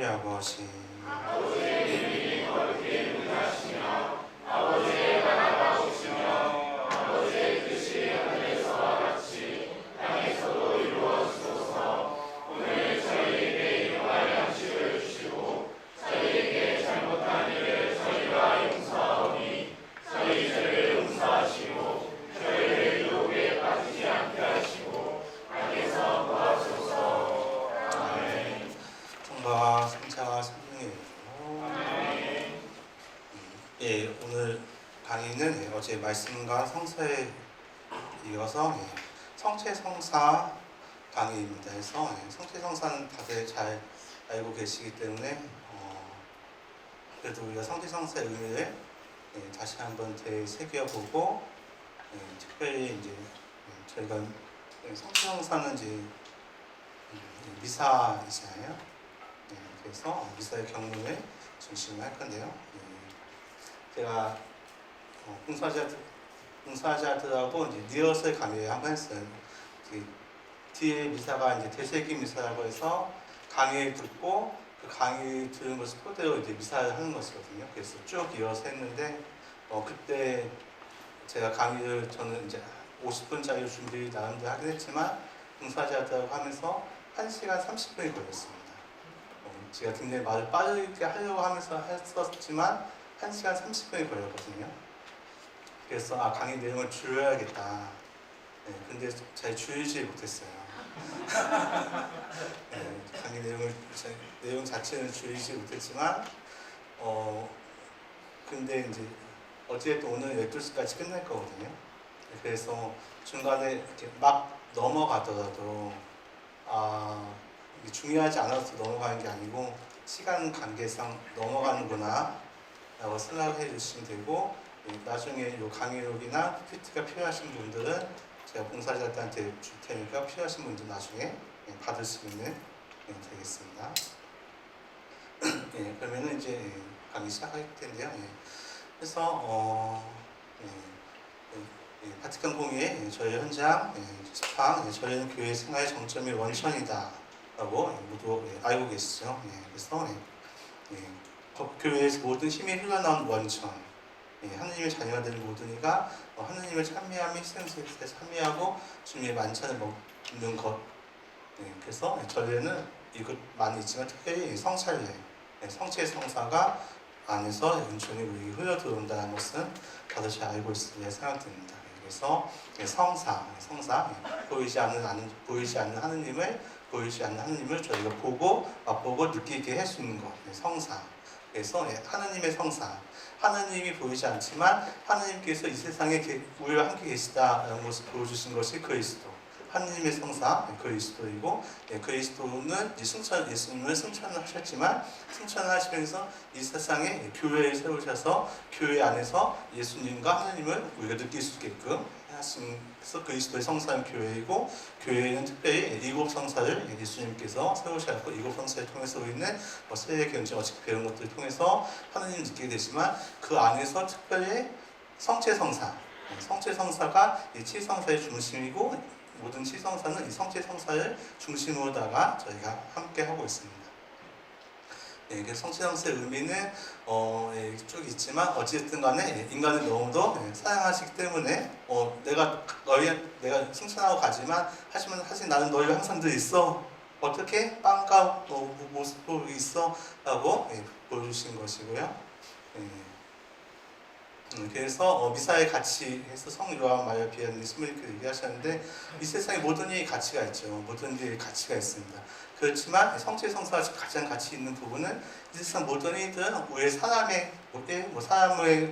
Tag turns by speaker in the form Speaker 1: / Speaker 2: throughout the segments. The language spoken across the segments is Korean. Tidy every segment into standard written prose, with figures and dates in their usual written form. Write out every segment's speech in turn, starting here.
Speaker 1: 아버지, 성부와 성자와 성령의 이름으로. 예, 오늘 강의는 어제 말씀과 성서에 이어서 성체성사 강의입니다. 그래서 성체성사는 다들 잘 알고 계시기 때문에 그래도 우리가 성체성사의 의미를 다시 한번 되새겨보고, 특별히 이제 저희가 성체성사는 이제 미사이잖아요. 그래서 미사의 경륜을 중심으로 할 건데요. 제가 봉사자들하고 이제 리허설 강의를 한번 했어요. 뒤에 미사가 이제 대세기 미사라고 해서 강의를 듣고 그 강의 들은 것을 토대로 이제 미사를 하는 것이거든요. 그래서 쭉 이어서 했는데 그때 제가 강의를 저는 이제 50분짜리 준비 나름대로 하긴 했지만 봉사자들하고 하면서 1시간 30분이 걸렸습니다. 제가 굉장히 말을 빠르게 하려고 하면서 했었지만 1시간 30분이 걸렸거든요. 그래서 강의 내용을 줄여야겠다. 근데 잘 줄이지 못했어요. 강의 내용 자체는 줄이지 못했지만 근데 이제 어쨌든 오늘 12시까지 끝날 거거든요. 그래서 중간에 이렇게 막 넘어가더라도 중요하지 않아서 넘어가는 게 아니고 시간 관계상 넘어가는구나 라고 생각해 주시면 되고, 나중에 이 강의록이나 PPT가 필요하신 분들은 제가 봉사자들한테 줄 테니까 필요하신 분들 나중에 받을 수 있는 되겠습니다. 그러면은 이제 강의 시작할 텐데요. 그래서 바티칸 공의의 저희 현장 집합, 저희는 교회 생활의 정점이 원천이다 라고 모두 알고 계시죠. 그래서 교회에서 모든 힘이 흘러나온 원천, 하느님의 자녀가 되는 모든 이가 하느님을 찬미하며 희생제에 참여하고 주님의 만찬을 먹는 것. 그래서 전례는 이것 많이 있지만 특별히 성찬례, 성체의 성사가 안에서 온전히 우리에게 흘러 들어온다는 것은 다들 잘 알고 있으리라 생각됩니다. 그래서 성사, 보이지 않는 하느님을 저희가 보고 맛보고 느끼게 할 수 있는 것, 성사. 그래서 하느님의 성사, 하느님이 보이지 않지만 하느님께서 이 세상에 우리와 함께 계시다라는 것을 보여주신 것이 그리스도, 하느님의 성사 그리스도이고, 그리스도는 예수님을 승천을 하셨지만 승천을 하시면서 이 세상에 교회를 세우셔서 교회 안에서 예수님과 하느님을 우리가 느낄 수 있게끔 하셔서 그리스도의 성사는 교회이고, 교회는 특별히 일곱 성사를 예수님께서 세우셨고, 일곱 성사를 통해서 우리는 세례 경제 어떻게 배운 것들을 통해서 하느님을 느끼게 되지만 그 안에서 특별히 성체성사가 이 칠성사의 중심이고, 모든 칠성사는 이 성체성사를 중심으로다가 저희가 함께 하고 있습니다. 성체성사의 의미는 쭉 있지만 어쨌든 간에 인간을 너무도 사랑하시기 때문에 내가 승천하고 가지만 하지만 나는 너희와 항상 늘 있어. 어떻게? 빵과 모습도 있어 라고 보여주신 것이고요. 그래서 미사의 가치 해서 성요한 마리아 비아는 스물리크 얘기하셨는데, 이 세상에 모든 일이 가치가 있죠. 모든 일이 가치가 있습니다. 그렇지만 성체성사가 가장 가치 있는 부분은 이 세상 모든 일들은 우리 사람의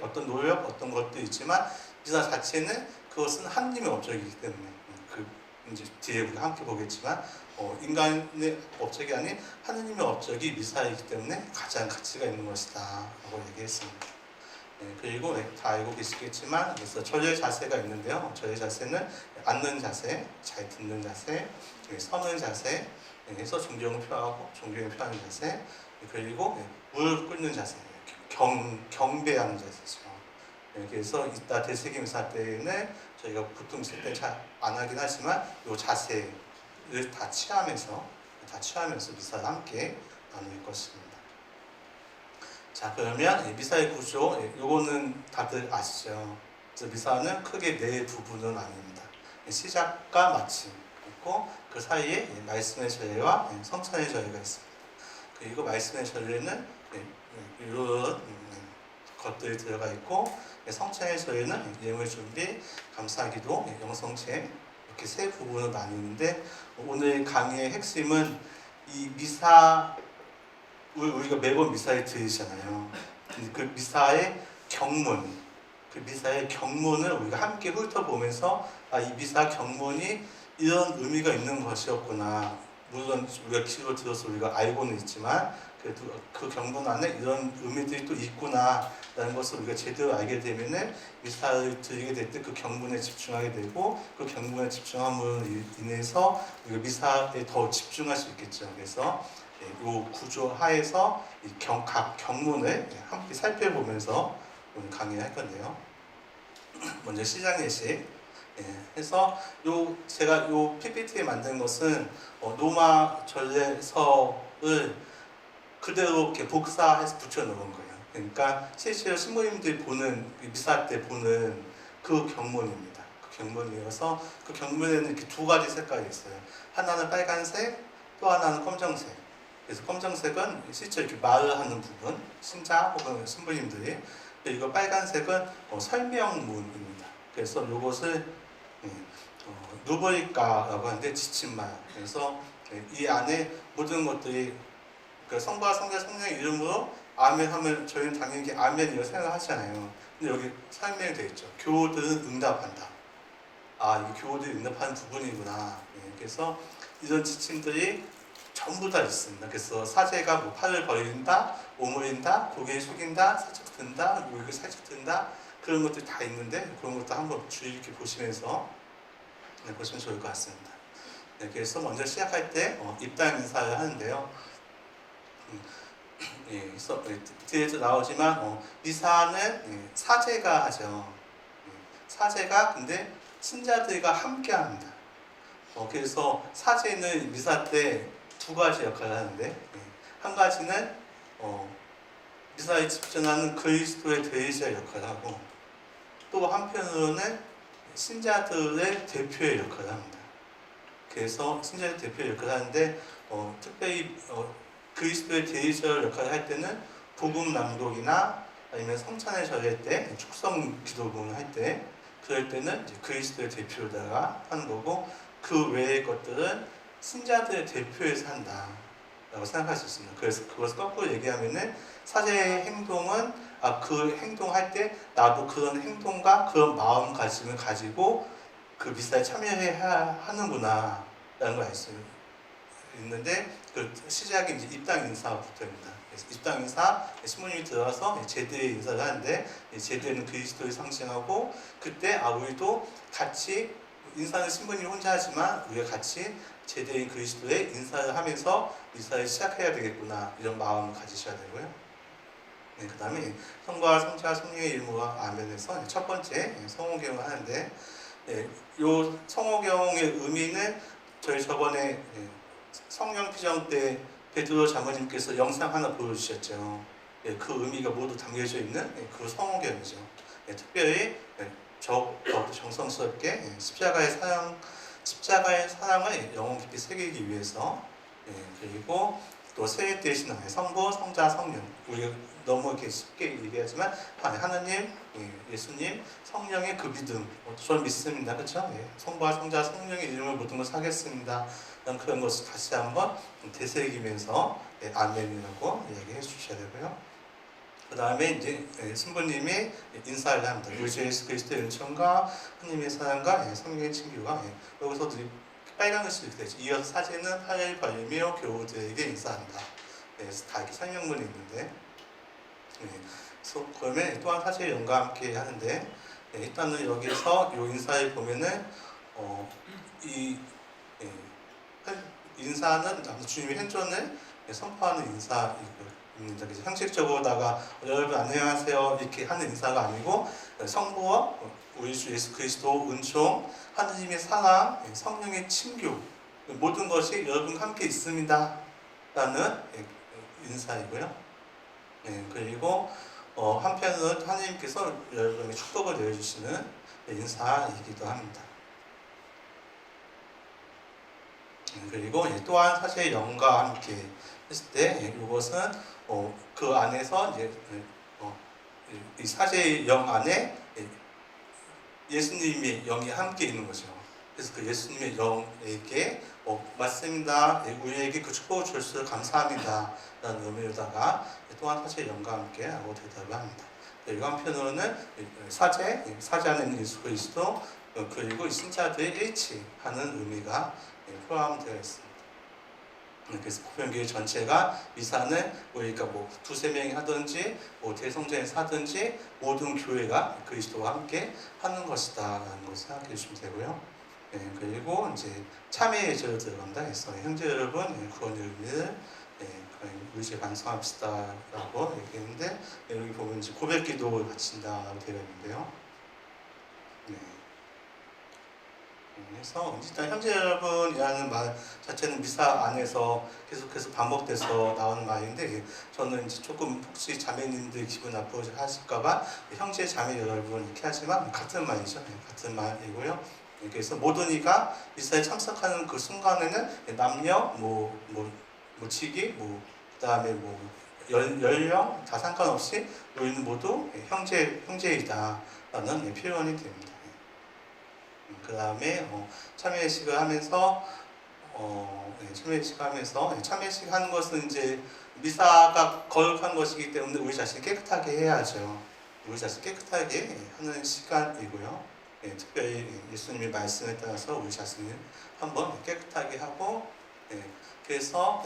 Speaker 1: 어떤 노력, 어떤 것도 있지만 미사 자체는 그것은 하느님의 업적이기 때문에 이제 뒤에 우리가 함께 보겠지만 인간의 업적이 아닌 하느님의 업적이 미사이기 때문에 가장 가치가 있는 것이다 라고 얘기했습니다. 그리고 다 알고 계시겠지만 그래서 절의 자세가 있는데요. 절의 자세는 앉는 자세, 잘 듣는 자세, 서는 자세, 해서 존경을 표하고 존경을 표하는 자세, 그리고 무릎 꿇는 자세, 경배하는 자세죠. 그래서 이따 대세기미사 때는 저희가 보통 있을 때 잘 안 하긴 하지만 이 자세를 다 취하면서 미사를 함께 나눌 것입니다. 자, 그러면 미사의 구조, 요거는 다들 아시죠? 그래서 미사는 크게 네 부분은 나뉩니다. 시작과 마침 있고, 그 사이에 말씀의 전례와 성찬의 전례가 있습니다. 그리고 말씀의 전례는 이런 것들이 들어가 있고, 성찬의 전례는 예물 준비, 감사기도, 영성체 이렇게 세 부분으로 나뉘는데, 오늘 강의의 핵심은 이 미사, 우리가 매번 미사에 들으시잖아요. 그 미사의 경문, 그 미사의 경문을 우리가 함께 훑어보면서 이 미사 경문이 이런 의미가 있는 것이었구나. 물론 우리가 귀로 들어서 우리가 알고는 있지만 그래도 그 경문 안에 이런 의미들이 또 있구나라는 것을 우리가 제대로 알게 되면은 미사를 드리게 될 때 그 경문에 집중하게 되고 그 경문에 집중함으로 인해서 우리가 미사에 더 집중할 수 있겠죠. 그래서 이 구조 하에서 각 경문을 함께 살펴보면서 오늘 강의할 건데요. 먼저 시작 예식 해서 제가 요 PPT에 만든 것은 로마 전례서를 그대로 이렇게 복사해서 붙여놓은 거예요. 그러니까 실제로 신부님들이 보는 미사 때 보는 그 경문입니다. 그 경문이어서 그 경문에는 이렇게 두 가지 색깔이 있어요. 하나는 빨간색, 또 하나는 검정색. 그래서 검정색은 실제 이렇게 말을 하는 부분, 신자 혹은 신부님들이, 이거 빨간색은 설명문입니다. 그래서 이것을 누보리카라고 하는데 지침말. 그래서 이 안에 모든 것들이 성부와 성자 성령의 이름으로 아멘 하면 저희는 당연히 아멘이라고 생각하잖아요. 근데 여기 설명이 되어 있죠. 교우들은 응답한다. 이게 교우들이 응답하는 부분이구나. 그래서 이런 지침들이 전부 다 있습니다. 그래서 사제가 뭐 팔을 벌린다, 오므린다, 고개를 숙인다, 살짝 든다, 여기 살짝 든다, 그런 것들이 다 있는데 그런 것도 한번 주의 깊게 보시면서 보시면 좋을 것 같습니다. 그래서 먼저 시작할 때 입당 인사를 하는데요. 뒤에도 나오지만 미사는 사제가 하죠. 사제가 근데 신자들과 함께 합니다. 그래서 사제는 미사 때 두 가지 역할을 하는데, 한 가지는 미사에 집전하는 그리스도의 대리자 역할을 하고, 또 한편으로는 신자들의 대표의 역할을 합니다. 그래서 신자의 대표의 역할을 하는데 특별히 그리스도의 대리자 역할을 할 때는 복음 낭독이나 아니면 성찬의 절일 때, 축성 기도문을 할 때, 그럴 때는 이제 그리스도의 대표로다가 하는 거고, 그 외의 것들은 신자들의 대표에서 한다라고 생각할 수 있습니다. 그래서 그것을 거꾸로 얘기하면은 사제의 행동은 그 행동할 때 나도 그런 행동과 그런 마음가짐을 가지고 그 미사에 참여해야 하는구나 라는 걸 알 수 있는데, 그 시작이 이제 입당 인사부터입니다. 그래서 입당 인사, 신부님이 들어와서 제대의 인사를 하는데, 제대는 그리스도를 상징하고, 그때 우리도 같이 인사는 신부님이 혼자 하지만 우리가 같이 제대인 그리스도의 인사를 하면서 미사를 시작해야 되겠구나, 이런 마음을 가지셔야 되고요. 그 다음에 성과 성자 성령의 이름으로 아멘에서 첫 번째 성호경을 하는데, 이 성호경의 의미는 저희 저번에 성령 피정 때 베드로 장로님께서 영상 하나 보여주셨죠. 그 의미가 모두 담겨져 있는 그 성호경이죠. 특별히 더욱더 정성스럽게 십자가의 사랑을 영혼 깊이 새기기 위해서, 그리고 또 세일 대신 성부, 성자, 성령, 우리가 너무 이렇게 쉽게 얘기하지만 하나님, 예수님, 성령의 그 믿음, 저는 믿습니다, 그렇죠? 성부와 성자, 성령의 이름을 모든 걸 사겠습니다. 그런 것을 다시 한번 되새기면서 아멘이라고 얘기해 주셔야 되고요. 그 다음에 이제 신부님이 인사를 합니다. 우리 주 예수 그리스도의 은총과 하나님의 사랑과 성령의 친교가, 여기서도 빨간 글씨로 이렇게 되죠. 이어서 사제는 팔을 벌리며 교우들에게 인사한다. 그래서 다 이렇게 설명문이 있는데, 그러면 또한 사제의 영과 함께 하는데, 일단은 여기서 이 인사를 보면은 이 인사는 주님의 현존을 선포하는 인사이고요. 형식적으로다가 여러분 안녕하세요 이렇게 하는 인사가 아니고, 성부와 우리 주 예수 그리스도 은총, 하느님의 사랑, 성령의 친교, 모든 것이 여러분과 함께 있습니다 라는 인사이고요. 그리고 한편으로는 하나님께서 여러분에게 축복을 내려주시는 인사이기도 합니다. 그리고 또한 사실 영과 함께 했을 때 이것은 그 안에서 이제 이 사제의 영 안에 예수님의 영이 함께 있는 거죠. 그래서 그 예수님의 영에게 맞습니다. 우리에게 그 축복을 주셔서 감사합니다. 라는 의미로다가 또한 사제의 영과 함께 하고 대답을 합니다. 그리고 한편으로는 사제 안에 있는 예수 그리스도 그리고 이 신자들의 일치하는 의미가 포함되어 있습니다. 그래서 보편교회 전체가 미사는 우리가 두세 명이 하든지 대성전에서 하든지 모든 교회가 그리스도와 함께 하는 것이다 라는 것을 생각해 주시면 되고요. 그리고 이제 참회의 예절로 들어간다 해서 형제 여러분 구원의 의미를 우리 집 반성합시다 라고 얘기했는데 여기 보면 이제 고백기도를 바친다라고 되어 있는데요. 그래서 일단 형제 여러분이라는 말 자체는 미사 안에서 계속해서 반복돼서 나오는 말인데 저는 이제 조금 혹시 자매님들 기분 나쁘실까봐 형제 자매 여러분 이렇게 하지만 같은 말이죠. 같은 말이고요. 그래서 모든 이가 미사에 참석하는 그 순간에는 남녀, 직위, 그다음에 연령 다 상관없이 우리는 모두 형제이다라는 표현이 됩니다. 그 다음에 참회식을 하면서 참회식 하는 것은 이제 미사가 거룩한 것이기 때문에 우리 자신 깨끗하게 해야죠. 우리 자신 깨끗하게 하는 시간이고요. 특별히 예수님의 말씀에 따라서 우리 자신을 한번 깨끗하게 하고 그래서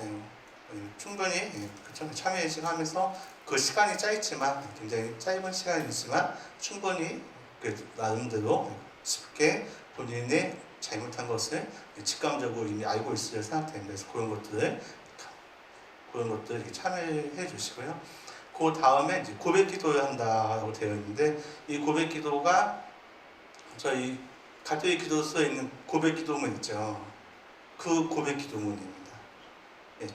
Speaker 1: 충분히 참회식 하면서 그 시간이 짧지만 굉장히 짧은 시간이지만 충분히 나름대로 쉽게 본인의 잘못한 것을 직감적으로 이미 알고 있을 생각됩니다. 그래서 그런 것들 이렇게 참여해 주시고요. 그 다음에 이제 고백 기도를 한다고 되어 있는데 이 고백 기도가 저희 가톨릭 기도서에 있는 고백 기도문 있죠. 그 고백 기도문입니다.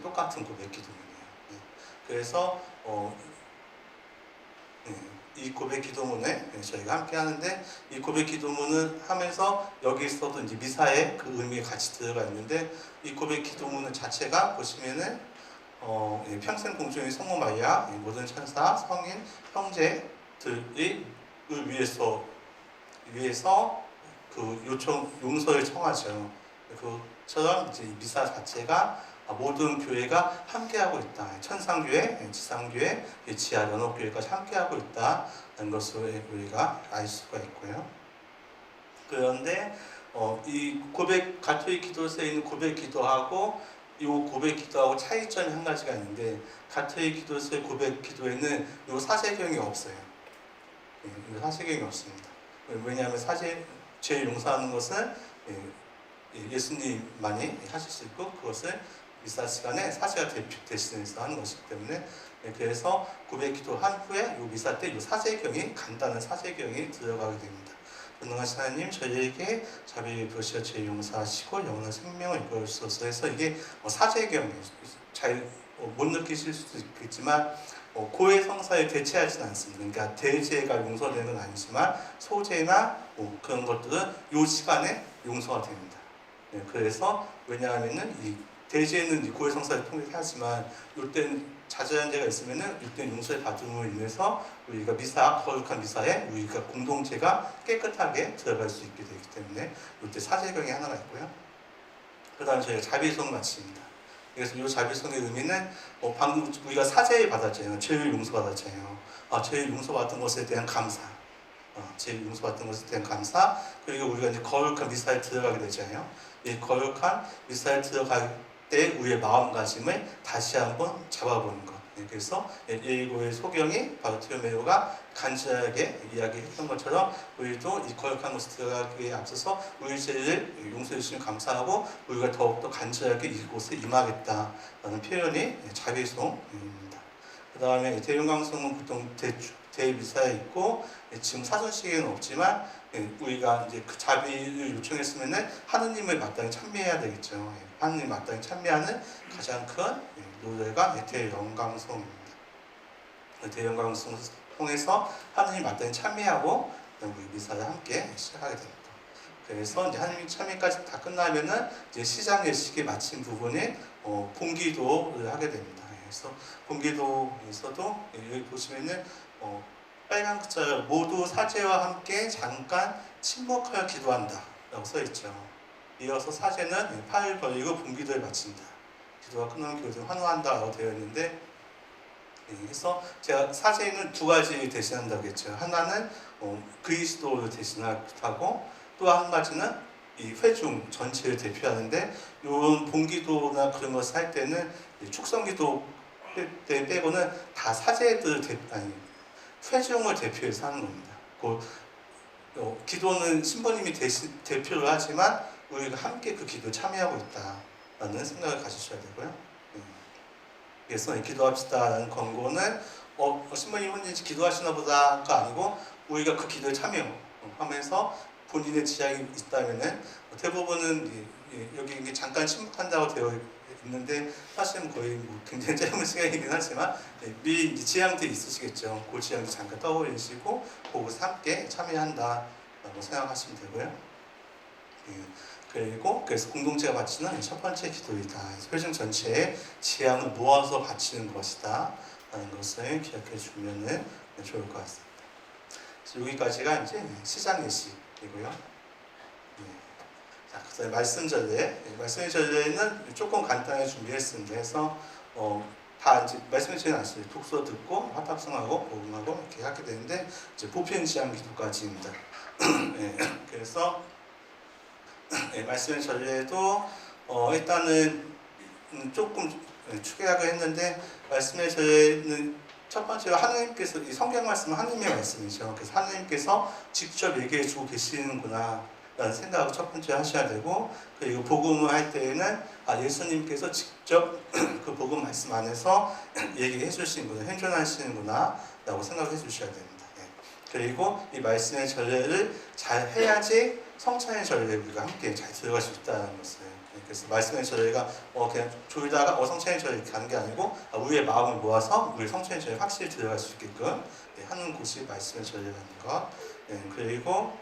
Speaker 1: 똑같은 고백 기도문이에요. 그래서 이 고백 기도문에 저희가 함께 하는데 이 고백 기도문을 하면서 여기서도 이제 미사의 그 의미가 같이 들어가 있는데 이 고백 기도문 자체가 보시면은 평생 공주의 성모 마리아, 모든 천사, 성인, 형제들이 위해서 그 용서를 청하죠. 그처럼 이제 미사 자체가 모든 교회가 함께하고 있다. 천상교회, 지상교회, 지하 연합교회까지 함께하고 있다는 것을 우리가 알 수가 있고요. 그런데 이 가톨릭 기도서에 있는 고백 기도하고 이 고백 기도하고 차이점이 한 가지가 있는데 가톨릭 기도서의 고백 기도에는 이 사제경이 없어요. 이 사제경이 없습니다. 왜냐하면 죄 용서하는 것은 예수님만이 하실 수 있고 그것을 미사 시간에 사제가 대신해서 하는 것이기 때문에 그래서 고백 기도한 후에 이 미사 때 이 사제경이 간단한 사제경이 들어가게 됩니다. 전능하신 하나님 저희에게 자비를 베푸시어 죄 용서하시고 영원한 생명을 이끌어주소서 해서 이게 사제경이에요. 잘 못 느끼실 수도 있겠지만 고해 성사에 대체하지는 않습니다. 그러니까 대죄가 용서되는 건 아니지만 소죄나 그런 것들은 이 시간에 용서가 됩니다. 그래서 왜냐하면은 이 대죄는 고해 성사를 통해 하지만 이때는 자잘한 죄가 있으면은 이때 용서의 받음으로 인해서 우리가 거룩한 미사에 우리가 공동체가 깨끗하게 들어갈 수 있게 되기 때문에 이때 사제경이 하나가 있고요. 그 다음에 저희가 자비성 마칩니다. 그래서 이 자비성의 의미는 방금 우리가 사죄를 받았잖아요. 죄를 용서받았잖아요. 죄를 용서받은 것에 대한 감사. 죄를 용서받은 것에 대한 감사. 그리고 우리가 이제 거룩한 미사에 들어가게 되잖아요. 이 거룩한 미사에 들어갈 때 우리의 마음가짐을 다시 한번 잡아보는 것. 그래서 예리고의 소경이 바르티메오가 간절하게 이야기했던 것처럼 우리도 이 거룩한 것에 들어가기에 앞서서 우리 죄를 용서해 주시면 감사하고 우리가 더욱더 간절하게 이곳에 임하겠다라는 표현이 자비송입니다. 그 다음에 대용강성은 보통 대미사에 있고 지금 사순식에는 없지만 우리가 이제 그 자비를 요청했으면은 하느님을 마땅히 찬미해야 되겠죠. 하느님 마땅히 찬미하는 가장 큰 노래가 대영광송입니다. 대영광송을 통해서 하느님 마땅히 참여하고 우리 미사를 함께 시작하게 됩니다. 그래서 이제 하느님 참여까지 다 끝나면은 이제 시장 예식이 마친 부분에 봉기도를 하게 됩니다. 그래서 봉기도에서도 여기 보시면은 빨간 글자 모두 사제와 함께 잠깐 침묵하여 기도한다 라고 써 있죠. 이어서 사제는 팔을 벌리고 봉기도를 마친다. 기도가 끝나면 교회를 환호한다 라고 되어 있는데, 그래서 제가 사제는 두 가지 대신한다고 했죠. 하나는 그리스도를 대신하고, 또 한 가지는 이 회중 전체를 대표하는데, 이런 봉기도나 그런 것을 할 때는 축성기도 때 빼고는 다 사제들 회중을 대표해서 하는 겁니다. 기도는 신부님이 대표를 하지만 우리가 함께 그 기도에 참여하고 있다라는 생각을 가지셔야 되고요. 그래서 기도합시다라는 권고는 신부님 혼자 기도하시나 보다가 아니고 우리가 그 기도에 참여하면서 본인의 지향이 있다면은 대부분은 여기 잠깐 침묵한다고 되어 있는데 사실은 거의 굉장히 짧은 시간이긴 하지만 미리 지향들이 있으시겠죠. 그 지향도 잠깐 떠올리시고 거기서 함께 참여한다라고 생각하시면 되고요. 그리고 그래서 공동체가 바치는 첫 번째 기도이다. 회중 전체의 지향을 모아서 바치는 것이다 라는 것을 기억해 주면 좋을 것 같습니다. 여기까지가 이제 시장 예식이고요. 자, 그다음에 말씀 전례. 말씀 전례는 조금 간단하게 준비했습니다. 그래서 다 이제 말씀 전례는 아시죠? 독서 듣고 화답성하고 복음하고 이렇게 하게 되는데 이제 보편 지향 기도까지입니다. 그래서 말씀의 전례도 일단은 조금 추계하고 했는데, 말씀의 전례는 첫 번째로 하나님께서, 이 성경 말씀은 하나님의 말씀이죠. 그래서 하나님께서 직접 얘기해 주고 계시는구나 라는 생각을 첫 번째 하셔야 되고, 그리고 복음을 할 때에는 예수님께서 직접 그 복음 말씀 안에서 얘기해 주시는구나, 현존하시는구나 라고 생각해 주셔야 됩니다. 그리고 이 말씀의 전례를 잘 해야지 성찬의 전례에 우리가 함께 잘 들어갈 수 있다는 것을. 그래서 말씀의 전례가 그냥 졸다가 성찬의 전례 이렇게 하는 게 아니고 우리의 마음을 모아서 우리 성찬의 전례에 확실히 들어갈 수 있게끔 하는 곳이 말씀의 전례라는 것. 그리고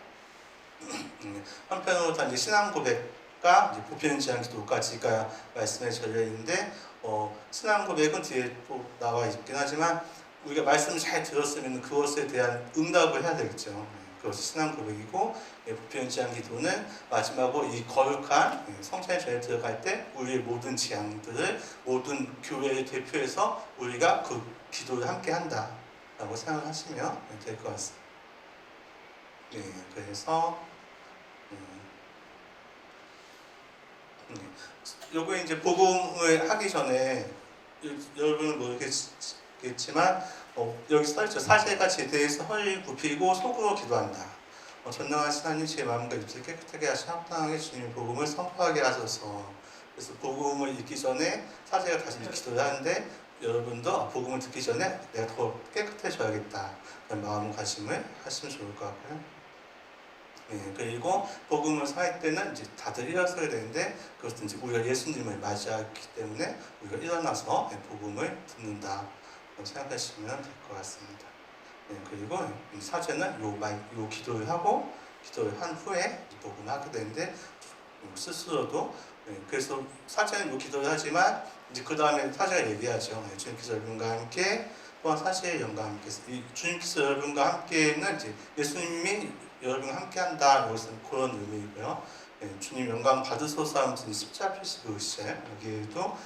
Speaker 1: 한편으로 다 이제 신앙 고백과 이제 보편 지향 기도까지가 말씀의 전례인데, 신앙 고백은 뒤에 또 나와 있긴 하지만 우리가 말씀을 잘 들었으면 그것에 대한 응답을 해야 되겠죠. 그것이 신앙 고백이고, 보편 지향 기도는 마지막으로 이 거룩한 성찬의 전에 들어갈 때 우리의 모든 지향들을 모든 교회를 대표해서 우리가 그 기도를 함께 한다라고 생각하시면 될 것 같습니다. 그래서 요거 이제 복음을 하기 전에 여러분은 모르겠지만 여기 써있죠. 사제가 제대에서 허리를 굽히고 속으로 기도한다. 전능하신 하나님, 제 마음과 입술을 깨끗하게 하시 합당하게 주님의 복음을 선포하게 하소서. 그래서 복음을 읽기 전에 사제가 다시 기도를 하는데, 여러분도 복음을 듣기 전에 내가 더 깨끗해져야겠다 그런 마음가짐을 하시면 좋을 것 같고요. 그리고 복음을 할 때는 이제 다들 일어서야 되는데, 그것은 이제 우리가 예수님을 맞이하기 때문에 우리가 일어나서 복음을 듣는다 생각하시면 될 것 같습니다. 그리고 사제는 요 기도를 하고, 기도를 한 후에 복음을 하게 되는데, 스스로도 그래서 사제는 요 기도를 하지만 이제 그 다음에 사제가 얘기하죠. 주님께서 여러분과 함께, 또한 사제의 영광과 함께, 주님께서 여러분과 함께는 이제 예수님이 여러분과 함께한다, 이것은 그런 의미이고요. 주님 영광 받으소서 하면서 십자가 표시 그으시죠. 여기에도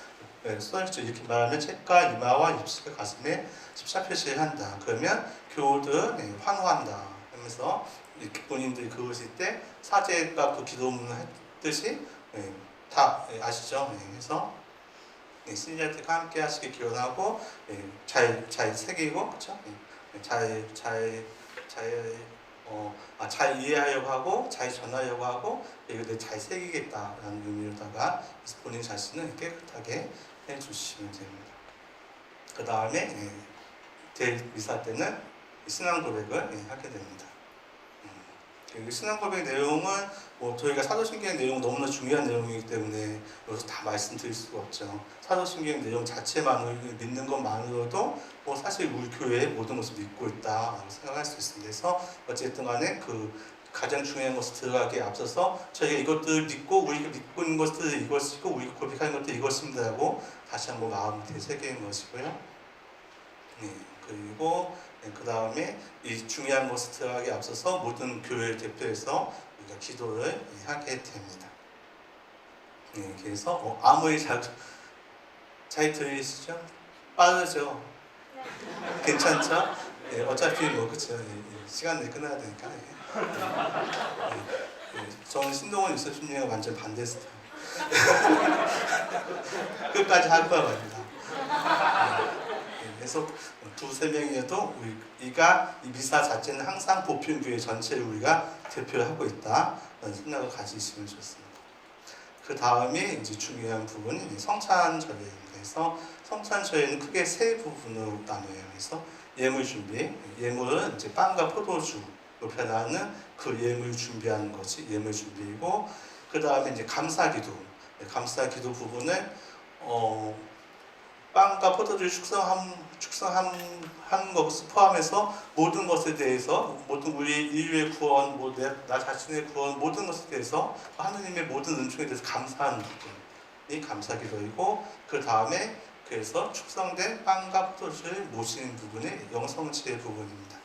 Speaker 1: 써있죠. 이렇게 말하면 책과 이마와 입술과 가슴에 십자가 표시를 한다. 그러면 교우들 환호한다 하면서 이렇게 본인들이 그으실 때 사제가 그 기도문을 했듯이 다 아시죠? 그래서 신자들과 함께 하시길 기원하고 잘 새기고, 그렇죠? 잘 이해하려고 하고, 잘 전하려고 하고, 이걸 잘 새기겠다라는 의미로다가 본인 자신을 깨끗하게 해주시면 됩니다. 그 다음에 대미사 때는 신앙 고백을 하게 됩니다. 신앙 고백 내용은 저희가 사도신경 내용 너무나 중요한 내용이기 때문에 여기서 다 말씀드릴 수가 없죠. 사도신경 내용 자체만으로 믿는 것만으로도 사실 우리 교회의 모든 것을 믿고 있다라고 생각할 수 있습니다. 그래서 어쨌든 간에 그 가장 중요한 것을 들어가기에 앞서서 저희가 이것들을 믿고 우리가 믿고 있는 것들이 이것이고 우리가 고백하는 것들이 이것입니다라고 다시 한번 마음을 되새기는 것이고요. 네, 그리고 그 다음에 이 중요한 것을 들어가기에 앞서서 모든 교회를 대표해서 우리가 기도를 하게 됩니다. 네, 그래서 아무리 잘 들리시죠? 빠르죠? 괜찮죠? 예, 어차피 뭐 그쵸? 시간 내에 끝나야 되니까. 저는 신동원 유서준님과 완전 반대 스타일. 끝까지 할 거야 말입니다. 그래서 두세 명이어도 우리가 이 미사 자체는 항상 보편교회 전체를 우리가 대표하고 있다라는 생각을 가지시면 좋습니다. 그 다음에 이제 중요한 부분이 성찬절례입니다. 그래서 성찬절례는 크게 세 부분으로 나눠요. 그래서 예물 준비, 예물은 이제 빵과 포도주로 변하는 그 예물 준비하는 것이 예물 준비이고, 그 다음에 이제 감사기도, 감사기도 부분은 빵과 포도주를 축성한 것을 포함해서 모든 것에 대해서, 모든 우리 인류의 구원, 나 자신의 구원, 모든 것에 대해서 하느님의 모든 은총에 대해서 감사하는 부분이 감사기도이고, 그 다음에 그래서 축성된 빵과 포도주를 모시는 부분이 영성체의 부분입니다.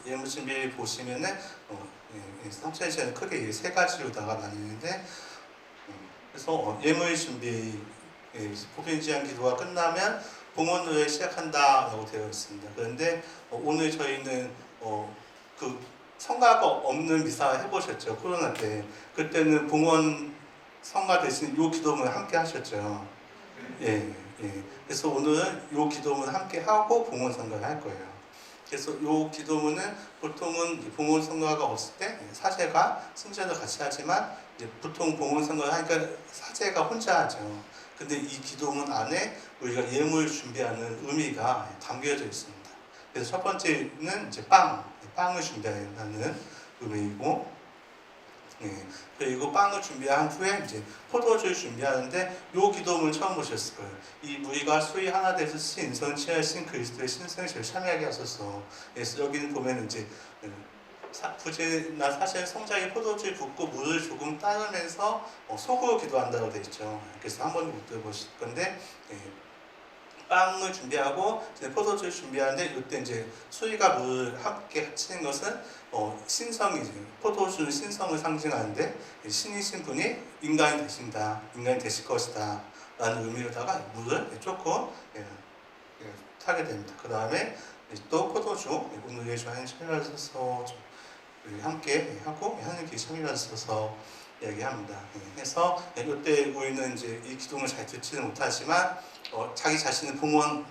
Speaker 1: 예물 준비 보시면은 성찬절례는 크게 세 가지로다가 나뉘는데, 그래서 예물 준비 보편지향 기도가 끝나면 봉헌노래 시작한다라고 되어 있습니다. 그런데 오늘 저희는 그 성가가 없는 미사 해보셨죠? 코로나 때. 그때는 봉헌 성가 대신 요 기도문 함께 하셨죠. 예. 그래서 오늘은 요 기도문 함께 하고 봉헌 성가를 할 거예요. 그래서 요 기도문은 보통은 봉헌 성가가 없을 때 사제가 승자도 같이 하지만 이제 보통 봉헌 성가를 하니까 사제가 혼자 하죠. 근데 이 기도문 안에 우리가 예물 준비하는 의미가 담겨져 있습니다. 그래서 첫 번째는 이제 빵을 준비하는 의미이고, 그리고 빵을 준비한 후에 이제 포도주를 준비하는데, 요 기도문 처음 보셨을 거예요. 이 무리가 수의 하나 돼서 신선 취하신 그리스도의 신성을 제일 참여하게 하소서. 그래서 여기는 보면 이제 부제나 사실 성자의 포도주를 붓고 물을 조금 따르면서 속으로 기도한다고 되어 있죠. 그래서 한번 못 들어보실 건데, 빵을 준비하고 포도주를 준비하는데, 이때 이제 수위가 물을 함께 합치는 것은 신성이죠. 포도주는 신성을 상징하는데, 신이신 분이 인간이 되신다, 인간이 되실 것이다 라는 의미로다가 물을 조금 타게 됩니다. 그 다음에 또 포도주, 오늘 예주하는 참여하셔서 함께 하고 하나님께 참여하셔서 이야기합니다. 그래서 이때 우리는 이제 이 기도를 잘 듣지는 못하지만 자기 자신의 봉헌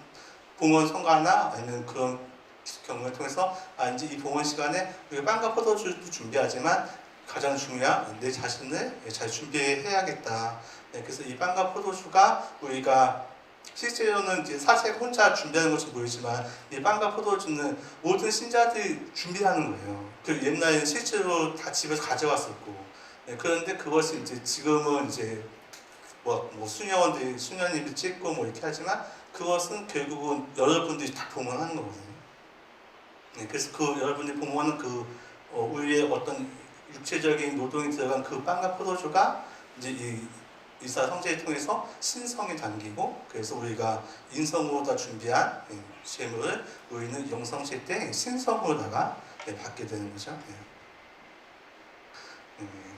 Speaker 1: 성가나 아니면 그런 경험을 통해서 이제 이 봉헌 시간에 우리가 빵과 포도주도 준비하지만 가장 중요한 내 자신을 잘 준비해야겠다. 그래서 이 빵과 포도주가 우리가 실제로는 이제 사실 혼자 준비하는 것처럼 보이지만 이 빵과 포도주는 모든 신자들이 준비하는 거예요. 그 옛날에는 실제로 다 집에서 가져왔었고, 그런데 그것이 이제 지금은 이제 뭐 수녀님이 찍고 뭐 이렇게 하지만 그것은 결국은 여러분들이 다 봉헌하는 거거든요. 그래서 그 여러분들이 봉헌하는 그 우리의 어떤 육체적인 노동이 들어간 그 빵과 포도주가 이제 이 이사 성제를 통해서 신성이 담기고, 그래서 우리가 인성으로다 준비한 재물을 우리는 영성제 때 신성으로다가 받게 되는 거죠.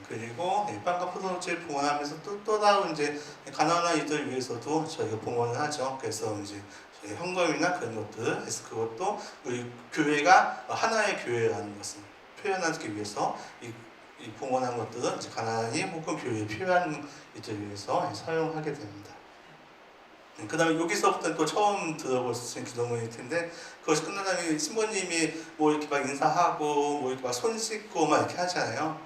Speaker 1: 그리고 빵과 포도주를 봉헌하면서 또 다른 이제 가난한 이들을 위해서도 저희가 봉헌을 하죠. 그래서 이제 헌금이나 그런 것들, 그래서 그것도 우리 교회가 하나의 교회라는 것을 표현하기 위해서 이 봉헌한 것들은 이제 가난이 혹은 교회에 필요한 이들을 위해서 사용하게 됩니다. 그 다음에 여기서부터 또 처음 들어볼 수 있는 기도문일 텐데, 그것이 끝나면 신부님이 뭐 이렇게 막 인사하고 뭐 이렇게 막 손 씻고 막 이렇게 하잖아요.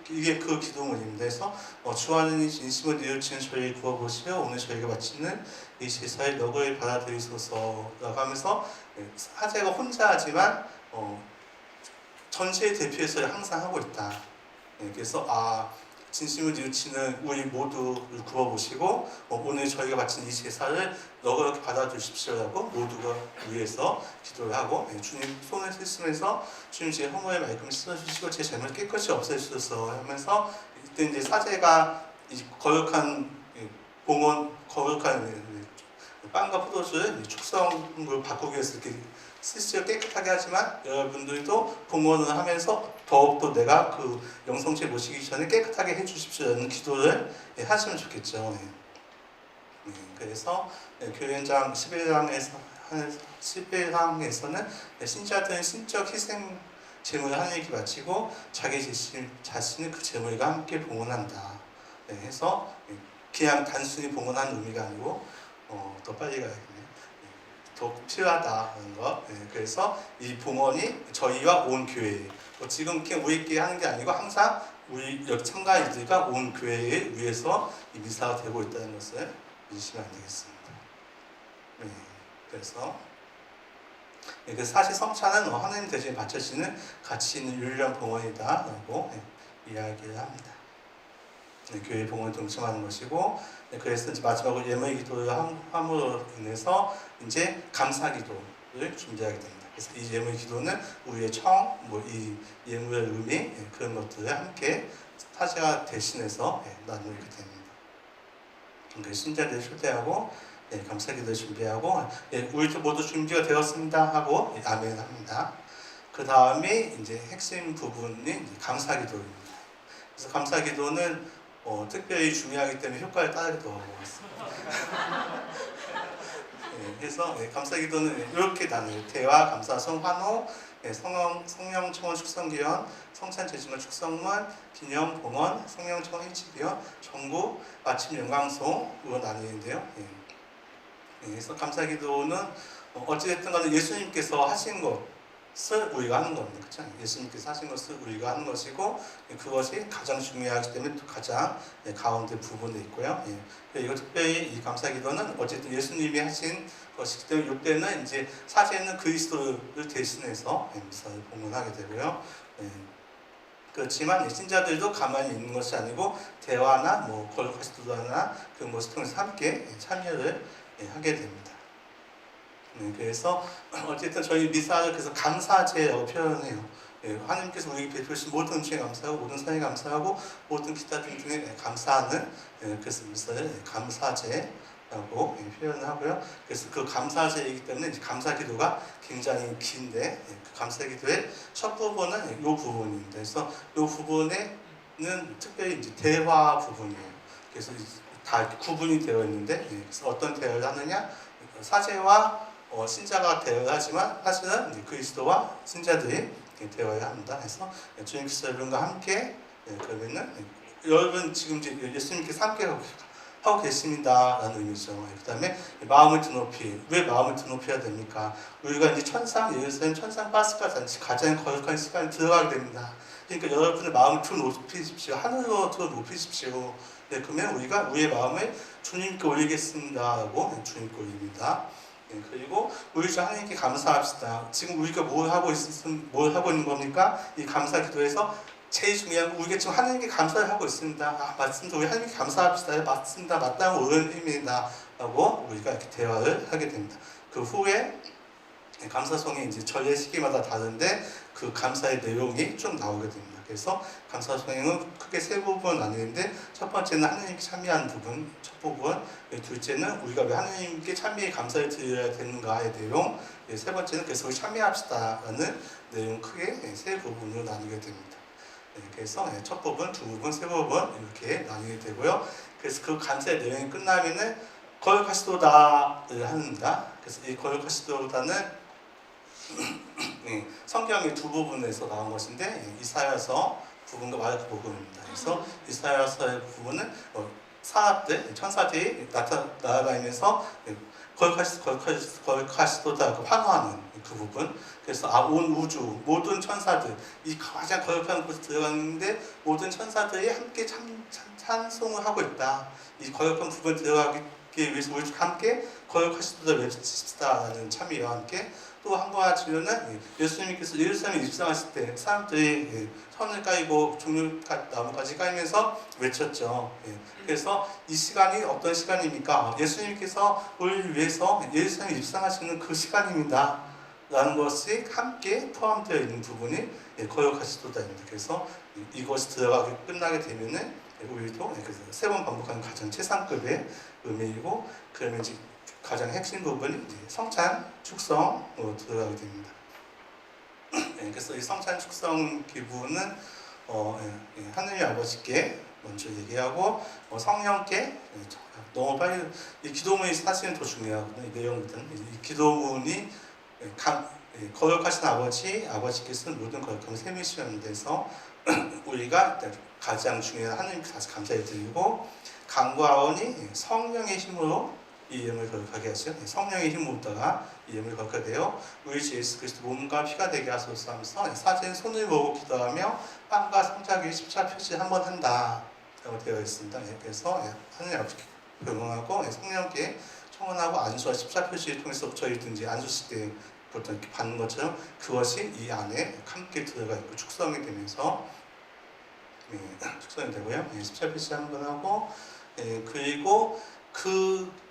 Speaker 1: 이게 그 기도문입니다. 그래서 주 하나님 진심을 뉘우치는 저희를 구워보시어 오늘 저희가 바치는 이 제사의 너그를 받아들이소서라고 하면서 사제가 혼자 하지만 전체의 대표해서 항상 하고 있다. 그래서 진심을 뉘우치는 우리 모두를 구워보시고 오늘 저희가 바친 이 제사를 너그럽게 받아주십시오라고 모두가 위해서 기도를 하고 주님 손을 쓰시면서 주님 제 허물의 말끔을 씻어주시고 제 잘못을 깨끗이 없애주소서 하면서 이때 이제 사제가 이 거룩한 거룩한 빵과 포도주를 축성을 바꾸기 위해서 이렇게 스스로 깨끗하게 하지만 여러분들도 봉헌을 하면서 더욱더 내가 그 영성체 모시기 전에 깨끗하게 해주십시오라는 기도를 하시면 좋겠죠. 그래서 교회장 11항에서는 신자들은 신적 희생 제물을 하나님께 바치고 자기 자신을 그 제물과 함께 봉헌한다. 해서 그냥 단순히 봉헌하는 의미가 아니고 더 빨리 가야겠네. 더 필요하다는 것. 그래서 이 봉헌이 저희와 온 교회, 지금 그냥 우리끼리 하는 게 아니고 항상 우리 여기 참가인들과 온 교회에 위해서 이 미사가 되고 있다는 것을 잊으시면 안 되겠습니다. 그래서 사실 성찬은 하나님 대신에 바쳐지는 가치 있는 유일한 봉헌이다라고 이야기를 합니다. 교회 봉헌에 동참하는 것이고, 그래서 이제 마지막으로 예물 기도를 함으로 인해서 이제 감사 기도를 준비하게 됩니다. 그래서 이 예물 기도는 우리의 이 예물의 의미 그런 것들을 함께 사제가 대신해서 나누게 됩니다. 신자들을 초대하고 감사 기도를 준비하고 우리도 모두 준비가 되었습니다 하고 아멘 합니다. 그 다음에 이제 핵심 부분이 감사 기도입니다. 그래서 감사 기도는 특별히 중요하기 때문에 효과를 따르기도 하고 있습니다. 그래서 감사 기도는 이렇게 나눠요. 대화, 감사, 성환호, 성령 청원 축성기원, 성찬 제주물 축성문, 기념 봉헌, 성령 청원 일치기원, 전구, 마침 영광송으로 나뉘는데요. 그래서 감사 기도는 어찌됐든 간에 예수님께서 하신 것을 우리가 하는 겁니다. 그렇죠? 예수님께서 하신 것을 우리가 하는 것이고 그것이 가장 중요하기 때문에 또 가장 가운데 부분에 있고요. 이거 특별히 이 감사 기도는 어쨌든 예수님이 하신 것이기 때문에 이때는 이제 사제는 그리스도를 대신해서 미사를 봉헌하게 되고요. 그렇지만 신자들도 가만히 있는 것이 아니고 대화나 거룩한 기도나 그런 것을 통해서 함께 참여를 하게 됩니다. 그래서 어쨌든 저희 미사를 그래서 감사제라고 표현해요. 하나님께서 우리에게 베푸신 모든 은총에 감사하고 모든 사랑에 감사하고 모든 기타 등등에 감사하는 그래서 미사를 감사제라고 표현을 하고요. 그래서 그 감사제이기 때문에 이제 감사 기도가 굉장히 긴데 그 감사 기도의 첫 부분은 이 부분입니다. 그래서 이 부분에는 특별히 이제 대화 부분이에요. 그래서 다 구분이 되어 있는데 그래서 어떤 대화를 하느냐 사제와 신자가 대화를 하지만 사실은 이제 그리스도와 신자들이 대화를 합니다. 그래서 주님께서 여러분과 함께 그러면은 여러분 지금 이제 예수님께서 함께 하고 계십니다라는 의미죠. 그 다음에 마음을 드높이, 왜 마음을 드높여야 됩니까? 우리가 이제 예루살렘 천상 파스카 잔치 가장 거룩한 시간에 들어가게 됩니다. 그러니까 여러분의 마음을 더 높이십시오. 하늘로 더 높이십시오. 그러면 우리가 우리의 마음을 주님께 올리겠습니다라고 주님께 올립니다. 그리고 우리 주 하나님께 감사합시다. 지금 우리가 뭘 하고 있는 겁니까? 이 감사 기도에서 제일 중요한 건 우리가 지금 하나님께 감사를 하고 있습니다. 맞습니다. 우리 하나님께 감사합시다. 맞습니다. 마땅한 옳은 의미입니다. 라고 우리가 이렇게 대화를 하게 됩니다. 그 후에 감사송이 이제 전례 시기마다 다른데 그 감사의 내용이 좀 나오게 됩니다. 그래서 감사송행은 크게 세 부분 나뉘는데 첫 번째는 하나님께 참여하는 부분, 첫 부분, 둘째는 우리가 왜 하나님께 참여에 감사를 드려야 되는가의 내용, 세 번째는 그래서 우리 참여합시다라는 내용 크게 세 부분으로 나누게 됩니다. 그래서 첫 부분, 두 부분, 세 부분 이렇게 나누게 되고요. 그래서 그 감사의 내용이 끝나면은 거룩하시도다를 합니다. 그래서 이 거룩하시도다는 성경의 두 부분에서 나온 것인데 이사야서 부분과 마르코 복음입니다. 그래서 이사야서의 부분은 사람들, 천사들이 날아다니면서 거룩하시도다 환호하는 그 부분. 그래서 온 우주 모든 천사들 이 가장 거룩한 곳에 들어갔는데 모든 천사들이 함께 찬송을 하고 있다. 이 거룩한 부분에 들어가기 위해서 우리 함께 거룩하시도다 외치시다라는 참여와 함께 또 한 가지로는 예수님께서 예루살렘에 입성하실 때 사람들이 선을 까이고 종려나무까지 까이면서 외쳤죠. 그래서 이 시간이 어떤 시간입니까? 예수님께서 우리를 위해서 예루살렘에 입성하시는 그 시간입니다. 라는 것이 함께 포함되어 있는 부분이 거룩하시도다입니다. 그래서 이것이 들어가게 끝나게 되면은 우리도 세 번 반복하는 가장 최상급의 의미이고, 그러면 이제 가장 핵심 부분이 이제 성찬 축성으로 들어가게 됩니다. 그래서 이 성찬 축성 기부는 하느님 아버지께 먼저 얘기하고 성령께 너무 빨리 이 기도문이 사실은 더 중요하거든요. 이 내용들은 이 기도문이 거룩하신 아버지께서는 모든 거룩함을 세미시는 데서 우리가 가장 중요한 하나님께 다시 감사를 드리고, 간구하오니 성령의 힘으로 이 이름을 거룩하게 하시오. 성령의 힘으로다가 이 이름을 거룩하게 되어 우리 주 예수 그리스도 몸과 피가 되게 하소서 하면서 사진 손을 모으고 기도하며 빵과 성작 위에 십자 표시 한번 한다 라고 되어 있습니다. 그래서 하나님 아버지께 명령하고 성령께 청원하고 안수와 십자 표시를 통해서 저희든지 안수식 때 보통 이렇게 받는 것처럼 그것이 이 안에 함께 들어가 있고 축성이 되면서 축성이 되고요. 십자 표시 한번 하고 그리고 그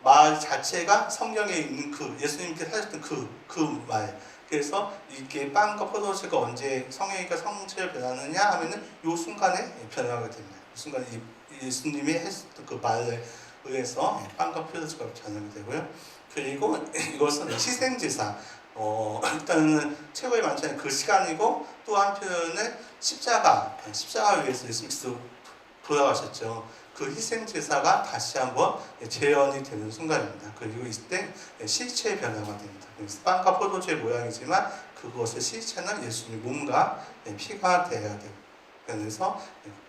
Speaker 1: 말 자체가 성경에 있는 그 예수님께서 하셨던 그 말. 그래서 이게 빵과 포도주가 언제 성령이가 성체를 변하느냐 하면은 이 순간에 변하게 됩니다. 이 순간에 예수님이 했었던 그 말에 의해서 빵과 포도주가 변하게 되고요. 그리고 이것은 희생제사. 일단은 최고의 만찬의 그 시간이고, 또 한편은 십자가 위해서 예수님께서 돌아가셨죠. 그 희생제사가 다시 한번 재현이 되는 순간입니다. 그리고 이때 실체의 변화가 됩니다. 빵과 포도주의 모양이지만 그것의 실체는 예수님의 몸과 피가 되어야 돼요. 그래서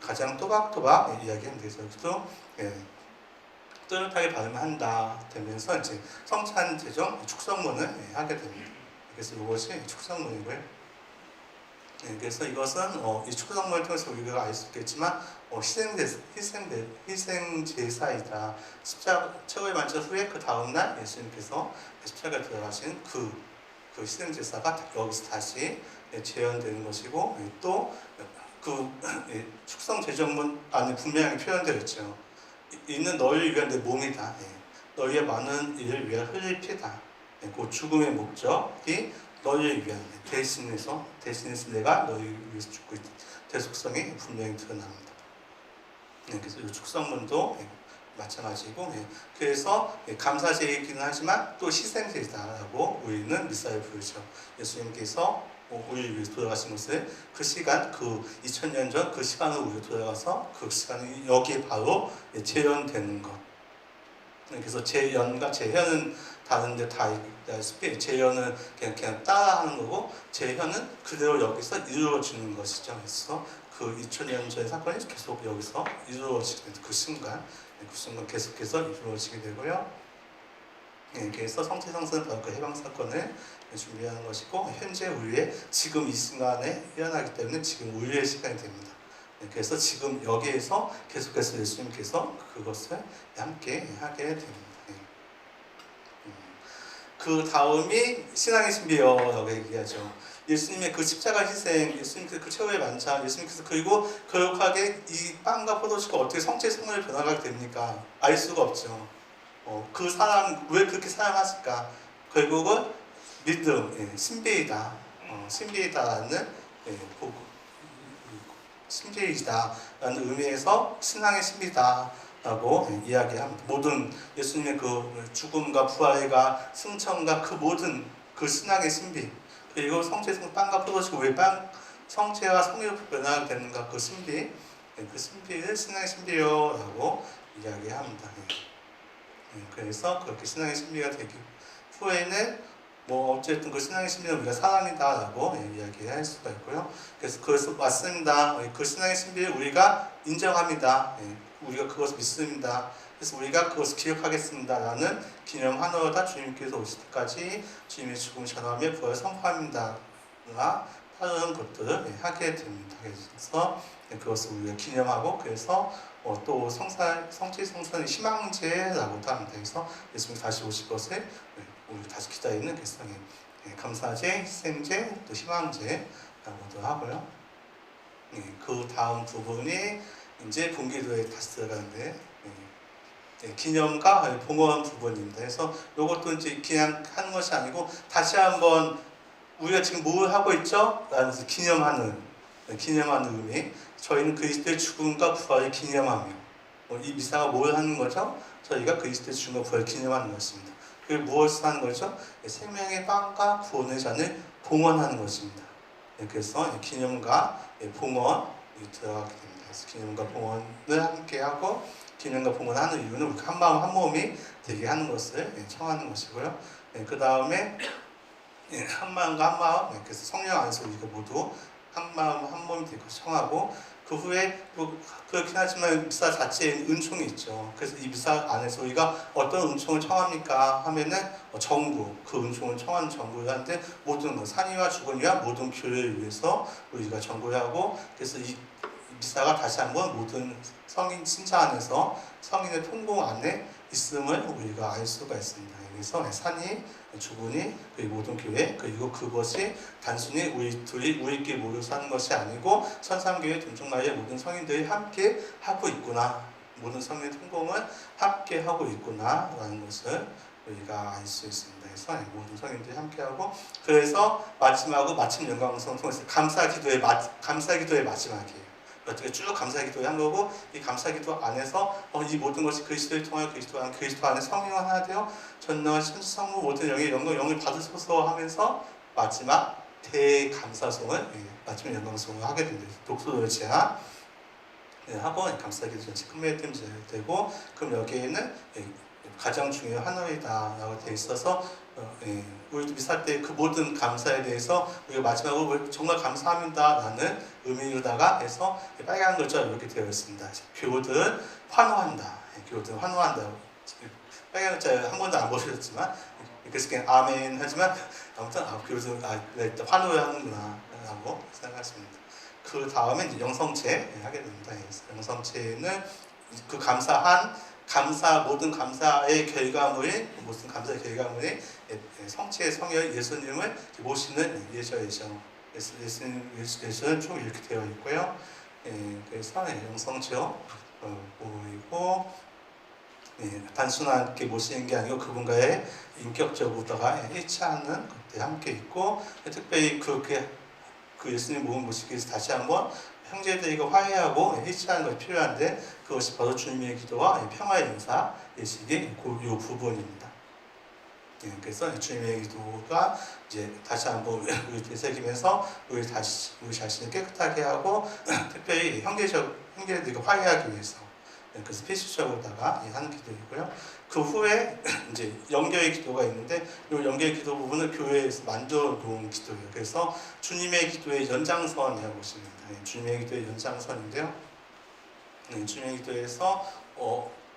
Speaker 1: 가장 또박또박 이야기하면 되죠. 또 뚜렷하게 발음을 한다 되면서 이제 성찬 제정 축성문을 하게 됩니다. 그래서 이것이 축성문이고요. 그래서 이것은 이 축성문을 통해서 우리가 알 수 있겠지만 희생제사이다. 십자가 최후의 만찬 후에 그 다음날 예수님께서 십자가에 들어가신 그 희생제사가 여기서 다시 재현되는 것이고, 또 그 축성 제정문 안에 분명히 표현되어 있죠. 이는 너희를 위한 내 몸이다. 너희의 많은 일을 위한 흘릴 피다. 그 죽음의 목적이 너희를 위한 대신해서 내가 너희를 위해서 죽고 있다. 대속성이 분명히 드러납니다. 그래서 이 축성문도 마찬가지고, 그래서 감사제이기는 하지만 또 희생제사라고 우리는 미사를 부르죠. 예수님께서 우리를 위해서 돌아가신 것을 그 시간, 그 2000년 전 그 시간으로 우리가 돌아가서 그 시간이 여기에 바로 재현되는 것. 그래서 재연과 재현은 다른데 다 있다시피, 재현은 그냥 따라하는 거고, 재현은 그대로 여기서 이루어지는 것이죠. 그래서 그 2000년 전의 사건이 계속 여기서 이루어지게 되는 그 순간 계속해서 이루어지게 되고요. 그래서 성체성사는 바로 그 해방 사건을 준비하는 것이고, 현재 우리의 지금 이 순간에 일어나기 때문에 지금 우리의 시간이 됩니다. 그래서 지금 여기에서 계속해서 예수님께서 그것을 함께 하게 됩니다. 그 다음이 신앙의 신비여라고 얘기하죠. 예수님의 그 십자가 희생, 예수님께서 그 최후의 만찬, 예수님께서 그리고 거룩하게 이 빵과 포도주가 어떻게 성체의 성물을 변화하게 됩니까? 알 수가 없죠. 그 사람 왜 그렇게 사랑하실까? 결국은 믿음, 신비이다. 신비이다라는 신비이다라는 의미에서 신앙의 신비다라고 이야기합니다. 모든 예수님의 그 죽음과 부활과 승천과 그 모든 그 신앙의 신비, 그리고 성체성 빵과 포도주 왜 성체와 성의로 변화하게 되는가, 그 신비, 그 신비를 신앙의 신비요라고 이야기합니다. 그래서 그렇게 신앙의 신비가 되기 후에는 어쨌든 그 신앙의 신비는 우리가 사랑이다라고 이야기할 수가 있고요. 그래서 맞습니다. 그 신앙의 신비를 우리가 인정합니다. 우리가 그것을 믿습니다. 그래서 우리가 그것을 기억하겠습니다라는 기념 하나로다 주님께서 오실 때까지 주님의 죽음을 전하며 부활을 선포합니다. 다른 것들을 하게 됩니다. 그래서 그것을 우리가 기념하고, 그래서 또 성체 성사는 희망제라고도 합니다. 그래서 예수님 다시 오실 것을 우리 다시 기다리는 개성이 감사제, 희생제, 또 희망제라고도 하고요. 그 다음 부분이 이제 본기도에 다시 들어가는데 기념과 봉헌 부분입니다. 그래서 이것도 이제 그냥 하는 것이 아니고 다시 한번 우리가 지금 뭘 하고 있죠? 라면서 기념하는 의미. 저희는 그리스도의 죽음과 부활을 기념하며 이 미사가 뭘 하는 거죠? 저희가 그리스도의 죽음과 부활을 기념하는 것입니다. 그리고 무엇을 하는 거죠? 생명의 빵과 구원의 잔을 봉헌하는 것입니다. 그래서 기념과 봉헌이 들어가게 됩니다. 그래서 기념과 봉헌을 함께 하고 기념과 봉헌하는 이유는 우리가 한 마음 한 몸이 되게 하는 것을 청하는 것이고요. 그 다음에 한 마음과 한 마음, 그래서 성령 안에서 우리가 모두 한 마음 한 몸이 될 것을 청하고 그 후에 그렇긴 하지만 미사 자체에 은총이 있죠. 그래서 이 미사 안에서 우리가 어떤 은총을 청합니까? 하면은 정부, 그 은총을 청하는 정부를 하는데 모든 산이와 주거니와 모든 교회를 위해서 우리가 정부를 하고 그래서 이 미사가 다시 한번 모든 성인 신자 안에서 성인의 통공 안에 있음을 우리가 알 수가 있습니다. 그래서 산이, 주군이, 그리고 모든 교회, 그리고 그것이 단순히 우리끼리 모여서 하는 것이 아니고 선산교회 동정마을의 모든 성인들이 함께 하고 있구나, 모든 성인의 통공을 함께 하고 있구나 라는 것을 우리가 알 수 있습니다. 그래서 모든 성인들이 함께하고 그래서 마지막으로 마침 영광성을 통해서 감사기도의 마지막이에요. 어떻게 쭉 감사기도를 한 거고 이 감사기도 안에서 이 모든 것이 그리스도를 통하여 그리스도 안에 성령 하나 되어 전능한 천지성부 모든 영을 받으소서 하면서 마지막 대감사송을 마지막 영광송을 하게 됩니다. 독수도를 제한 하고 감사기도 전체 끝맺음 되고 그럼 여기에는 가장 중요한 하나이다라고 되어 있어서 우리 미사 때 그 모든 감사에 대해서 우리가 마지막으로 정말 감사합니다라는 의미로다가 해서 빨간 글자로 이렇게 되어 있습니다. 교우들은 환호한다. 교우들은 환호한다. 빨간 글자 한 번도 안 보셨지만 그래서 그냥 아멘 하지만 아무튼 교우들은 환호를 하는구나 라고 생각했습니다. 그 다음에 이제 영성체 하게 됩니다. 영성체는 그 모든 감사의 결과물이 성체의 성혈 예수님을 모시는 예수는 쭉 이렇게 되어 있고요. 그래서 영성체요 보이고 단순하게 모시는 게 아니고 그분과의 인격적으로다가 일치하는 것들이 함께 있고 특별히 그 예수님 몸을 모시기 위해서 다시 한번 형제들과 화해하고 일치하는 것이 필요한데 그것이 바로 주님의 기도와 평화의 인사의식이 이 부분입니다. 그래서 주님의 기도가 이제 다시 한번 우리 되새기면서 우리 자신을 깨끗하게 하고 특별히 형제들과 화해하기 위해서 그래서 필수적으로다가 하는 기도이고요. 그 후에 이제 연결의 기도가 있는데 이 연결의 기도 부분은 교회에서 만들어 놓은 기도예요. 그래서 주님의 기도의 연장선이라고 보시면 됩니다. 주님의 기도의 연장선인데요. 주님의 기도에서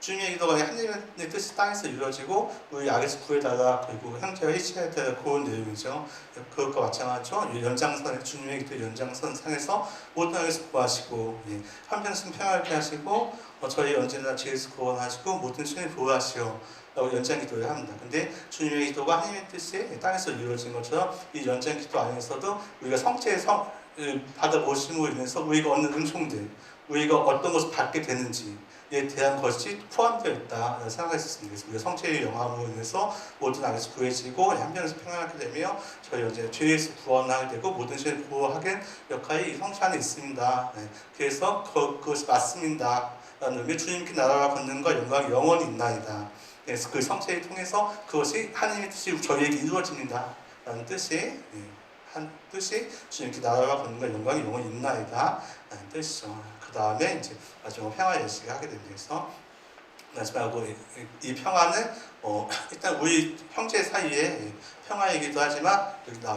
Speaker 1: 주님의 기도가 하나님의 뜻이 땅에서 이루어지고 우리 악에서 구해달라 그리고 형제와 일치해달라 그런 내용이죠. 그것과 마찬가지죠. 연장선에 주님의 기도의 연장선 상에서 모든 악에서 구하시고 한평생 평화롭게 하시고 저희 언제나 죄에서 구원하시고 모든 죄를 보호하시오 라고 연장 기도를 합니다. 근데 주님의 기도가 하나님의 뜻이 땅에서 이루어진 것처럼 이 연장 기도 안에서도 우리가 성체의 받아 모심으로 인해서 우리가 얻는 은총들 우리가 어떤 것을 받게 되는지에 대한 것이 포함되어 있다고 생각했습니다. 그래서 우리가 성체의 영함으로 인해서 모든 악에서 구해지고 한편에서 평안하게 되며 저희 언제 죄에서 구원하게 되고 모든 죄를 보호하게 역할이 이 성체 안에 있습니다. 그래서 그것이 맞습니다. 라는 의미 주님께 나라와 권능과 영광이 영원히 있나이다. 그래서 그 성체를 통해서 그것이 하나님의 뜻이 저희에게 이루어집니다. 라는 뜻이 주님께 나라와 권능과 영광이 영원히 있나이다. 라는 뜻이죠. 그 다음에 이제 마지막 평화 예식을 하게 됩니다. 그래서 마지막으로 이 평화는 일단 우리 형제 사이에 평화이기도 하지만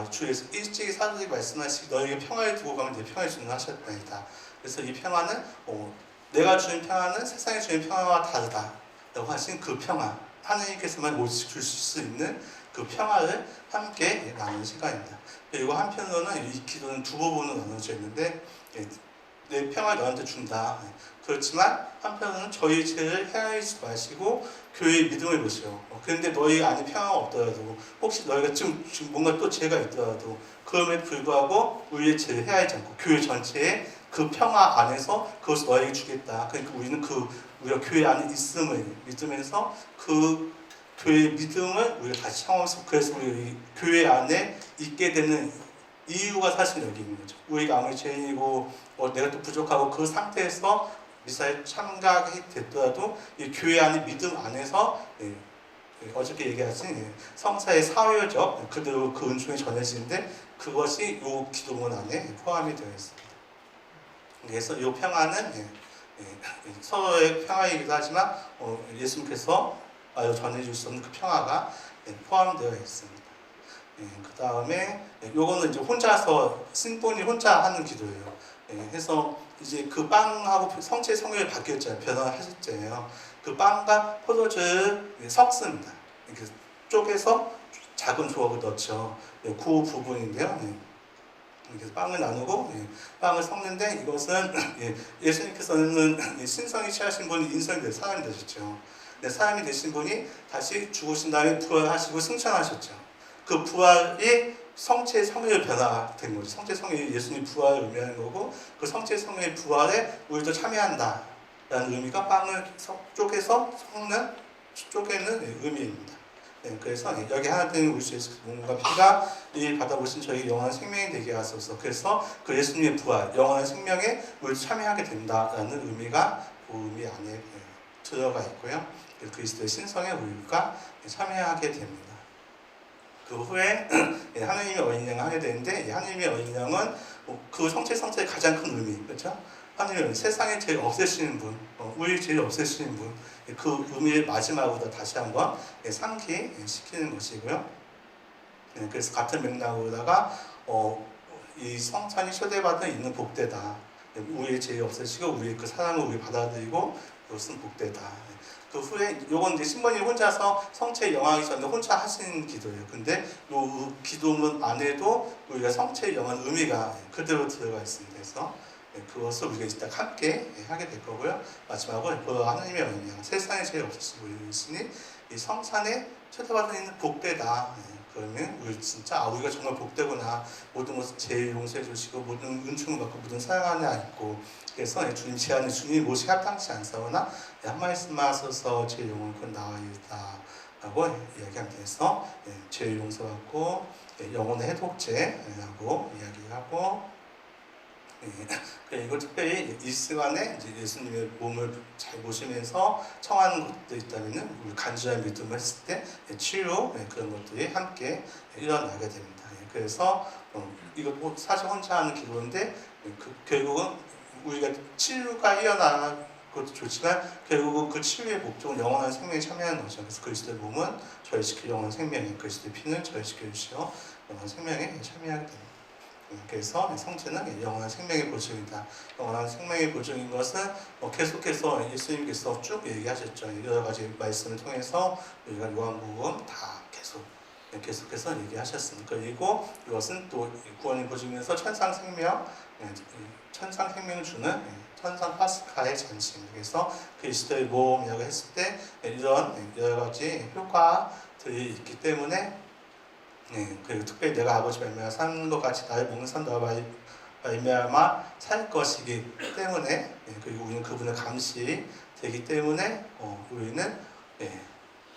Speaker 1: 주에서 일찍이 사도들이 말씀하시기 너에게 평화를 두고 가면 내 평화를 주는 하셨다이다. 그래서 이 평화는 내가 주는 평화는 세상에 주는 평화와 다르다 라고 하신 그 평화 하나님께서만 줄 수 있는 그 평화를 함께 나누는 시간입니다. 그리고 한편으로는 이 기도는 두 부분으로 나눠져 있는데 내 평화를 너한테 준다. 그렇지만 한편으로는 저희 죄를 헤아리지 마시고 교회의 믿음을 보시오. 그런데 너희 안에 평화가 없더라도 혹시 너희가 지금 뭔가 또 죄가 있더라도 그럼에도 불구하고 우리의 죄를 헤아리지 않고 교회 전체에 그 평화 안에서 그것을 너에게 주겠다. 그러니까 우리는 우리가 교회 안에 있음을 믿으면서 그 교회의 믿음을 우리가 다시 청하면서 그래서 우리 교회 안에 있게 되는 이유가 사실 여기 있는 거죠. 우리가 아무리 죄인이고 내가 또 부족하고 그 상태에서 미사에 참가하게 됐더라도 이 교회 안의 믿음 안에서 어저께 얘기하신 성사의 사회적 그대로 그 은총이 전해지는데 그것이 이 기도문 안에 포함이 되어 있습니다. 그래서 이 평화는 서로의 평화이기도 하지만 예수님께서 전해줄 수 없는 그 평화가 포함되어 있습니다. 그 다음에 요거는 이제 혼자서 신본이 혼자 하는 기도예요. 해서 이제 그 빵하고 성체 성혈이 바뀌었잖아요. 변화하셨잖아요. 그 빵과 포도주를 섞습니다. 이렇게 쪼개서 작은 조각을 넣죠. 그 부분인데요. 이렇게 빵을 나누고 빵을 섞는데 이것은 예수님께서는 신성이 취하신 분이 인성이 된 사람이 되셨죠. 사람이 되신 분이 다시 죽으신 다음에 부활하시고 승천하셨죠. 그 부활이 성체의 성혈 변화된 거죠. 성체의 성혈이 예수님 부활을 의미하는 거고 그 성체의 성혈의 부활에 우리도 참여한다 라는 의미가 빵을 쪼개서 쪼개는 의미입니다. 그래서 여기 하나 되는 우리 주 예수 몸과 피가 이 받아보신 저희 영원한 생명이 되게 하소서. 그래서 그 예수님의 부활, 영원한 생명에 우리 참여하게 된다라는 의미가 그 의미 안에 들어가 있고요. 그리스도의 신성에 우리가 참여하게 됩니다. 그 후에 하느님의 어린 양을 하게 되는데 하느님의 어린 양은 그 성체의 가장 큰 의미, 그렇죠? 하느님은 세상에 제일 없애시는 분, 우리 제일 없애시는 분, 그 의미를 마지막으로 다시 한번 상기시키는 것이고요. 그래서 같은 맥락으로다가 이 성찬이 초대받아 있는 복되다. 우리의 죄 없애시고 우리의 그 사랑을 우리 받아들이고 그것은 복되다. 그 후에 요건 이제 신부님 혼자서 성체 영하기 전에 혼자 하신 기도예요. 근데 요 기도문 안에도 우리가 성체 영한 의미가 그대로 들어가 있습니다. 그래서 그것을 우리가 이제 딱 함께 하게 될 거고요. 마지막으로 그 하나님의 영향, 세상에 제일 없으신 분이시니 이 성찬에 초대받아 있는 복되다. 그러면 우리 진짜 우리가 정말 복되구나. 모든 것을 제일 용서해 주시고 모든 은총을 받고 모든 사랑 안에 있고 그래서 주님 제안에 주님 모시 합당치 않사오나 한 말씀만 하소서 제 영혼 곧 나아이다 라고 이야기하면서 죄 용서받고 영혼의 해독제라고 이야기하고 그리고 특별히 이 시간에 이제 예수님의 몸을 잘 보시면서 청하는 것도 있다면 우리 간절한 믿음을 했을 때 치유 그런 것들이 함께 일어나게 됩니다. 그래서 이거 사실 혼자 하는 기도인데 결국은 우리가 치유가 일어나는 것도 좋지만 결국은 그 치유의 목적은 영원한 생명에 참여하는 거죠. 그래서 그리스도의 몸은 저희시킬 영원한 생명이 그리스도의 피는 저희시켜 주시어 영원한 생명에 참여하게 됩니다. 그래서 성체는 영원한 생명의 보증이다. 영원한 생명의 보증인 것은 계속해서 예수님께서 쭉 얘기하셨죠. 여러 가지 말씀을 통해서 우리가 요한복음 다 계속해서 얘기하셨습니다. 그리고 이것은 또 구원의 보증이면서 천상 생명을 주는 천상 파스카의 잔치입니다. 그래서 그리스도의 몸이라고 했을 때 이런 여러 가지 효과들이 있기 때문에 그리고 특별히 내가 아버지 말미암아 사는 것 같이 나를 먹는 산 너와 말미암아 살 것이기 때문에 그리고 우리는 그분의 감시 되기 때문에 우리는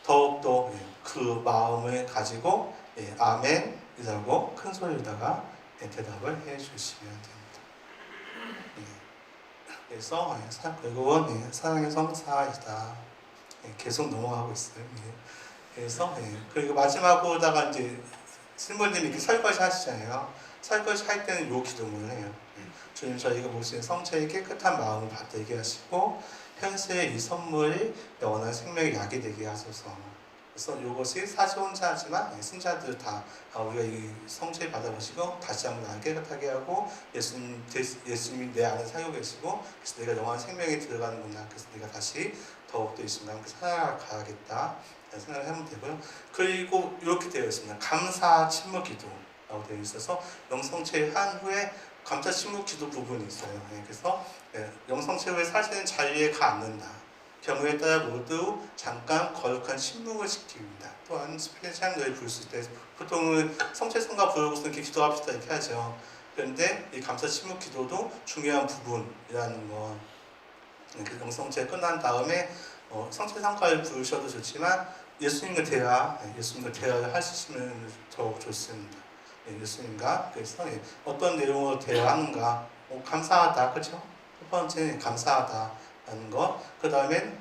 Speaker 1: 더욱더 그 마음을 가지고 아멘이라고 큰 소리로다가 대답을 해주시면 됩니다. 그래서 결국은 사랑의 성사이다. 계속 넘어가고 있어요. 그래서 그리고 마지막으로다가 이제 신부님이 이렇게 설거지 하시잖아요. 설거지 할 때는 요 기도문을 해요. 주님 저희가 보시는 성체의 깨끗한 마음을 받게 하시고 현세의 이 선물이 영원한 생명의 약이 되게 하소서. 그래서 이것이 사실 혼자 하지만 신자들 다 우리가 이 성체 받아보시고 다시 한번 나를 깨끗하게 하고 예수님이 내 안에 살고 계시고 그래서 내가 영원한 생명에 들어가는구나. 그래서 내가 다시 더욱더 예수님과 함께 살아가겠다. 생각을 하면 되고요. 그리고 이렇게 되어 있습니다. 감사 침묵 기도라고 되어 있어서 영성체의 한 후에 감사 침묵 기도 부분이 있어요. 그래서 영성체후의 사실은 자유에 가 않는다. 경우에 따라 모두 잠깐 거룩한 침묵을 지킵니다. 또한 스피리찬 노래 부를 때 보통은 성체성가 부르고서 이렇게 기도합시다 이렇게 하죠. 그런데 이 감사 침묵 기도도 중요한 부분이라는 거. 그 영성체 끝난 다음에 성체성가를 부르셔도 좋지만 예수님과 대화를 하시면 더욱 좋습니다. 예수님과 그래서 어떤 내용으로 대화하는가, 감사하다, 그렇죠? 첫 번째 감사하다라는 거. 그 다음엔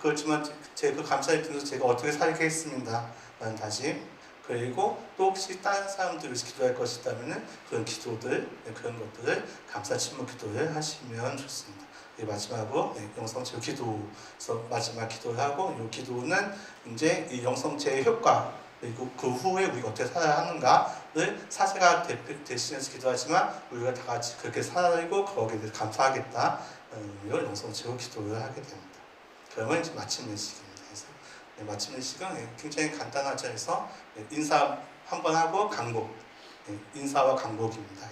Speaker 1: 그렇지만 제 그 감사를 통해서 제가 어떻게 살겠습니다.라는 다짐. 그리고 또 혹시 다른 사람들 위해서 기도할 것이 있다면은 그런 기도들, 그런 것들을 감사 침묵 기도를 하시면 좋습니다. 마지막으로 영성체 기도에서 마지막 기도를 하고 이 기도는 이제 이 영성체의 효과 그리고 그 후에 우리가 어떻게 살아야 하는가를 사제가 대신해서 기도하지만 우리가 다 같이 그렇게 살고 거기에 대해서 감사하겠다는 의미로 영성체로 기도를 하게 됩니다. 그러면 이제 마침내식입니다. 그래서 마침내식은 굉장히 간단하죠. 해서 인사 한번 하고 강복, 인사와 강복입니다.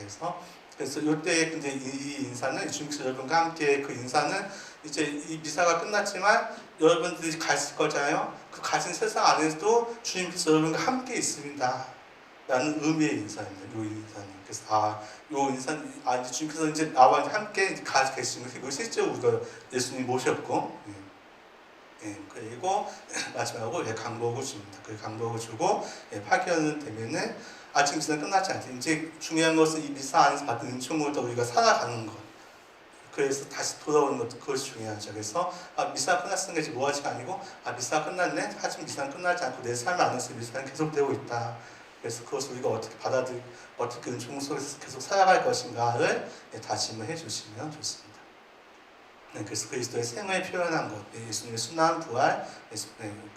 Speaker 1: 그래서 이때 근데 이 인사는 주님께서 여러분과 함께 그 인사는 이제 이 미사가 끝났지만 여러분들이 가실 거잖아요. 그 가진 세상 안에서도 주님께서 여러분과 함께 있습니다. 라는 의미의 인사입니다. 이 인사는. 그래서 이 인사는 이제 주님께서 이제 나와 함께 가 계시는 거고 실제로 우리가 예수님 모셨고 그리고 마지막으로 강복을 줍니다. 그 강복을 주고 파견을 되면은 아직 미사는 끝났지 않죠. 이제 중요한 것은 이 미사 안에서 받은 은총으로 우리가 살아가는 것. 그래서 다시 돌아오는 것, 그것이 중요하죠. 그래서 미사가 끝났으니까 이제 뭐하지가 아니고 미사가 끝났네? 하지만 미사는 끝나지 않고 내 삶 안에서 미사는 계속되고 있다. 그래서 그것을 우리가 어떻게 어떻게 은총 속에서 계속 살아갈 것인가를 다짐을 해주시면 좋습니다. 그래서 그리스도의 생을 표현한 것, 예수님의 순환, 부활,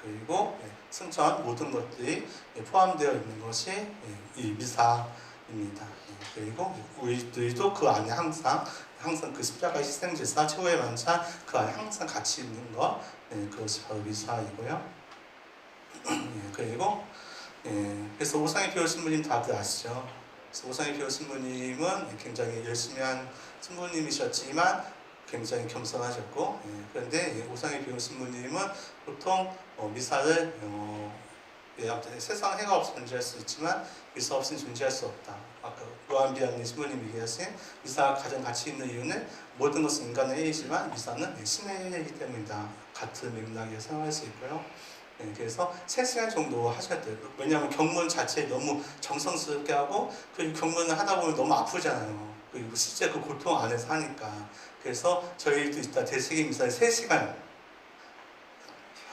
Speaker 1: 그리고 승천 모든 것들이 포함되어 있는 것이 이 미사입니다. 그리고 우리들도 그 안에 항상 그 십자가 희생제사 최후의 만찬 그 안에 항상 같이 있는 것, 그것이 바로 미사이고요. 그리고 그래서 오상희 교우 신부님 다들 아시죠? 그래서 오상희 교우 신부님은 굉장히 열심히 한 신부님이셨지만 굉장히 겸손하셨고 그런데 오상희 교우 신부님은 보통 미사를 세상 해가 없이 존재할 수 있지만 미사 없이는 존재할 수 없다. 아까 요한비안니 신부님이 얘기하신 미사가 가장 가치 있는 이유는 모든 것은 인간의 해이지만 미사는 신의 해이기 때문이다. 같은 맥락에 생각할 수 있고요. 그래서 3시간 정도 하셔야 돼요. 왜냐하면 경문 자체에 너무 정성스럽게 하고 그리고 경문을 하다 보면 너무 아프잖아요. 그리고 실제 그 고통 안에서 하니까. 그래서 저희도 이따 대식의 미사를 3시간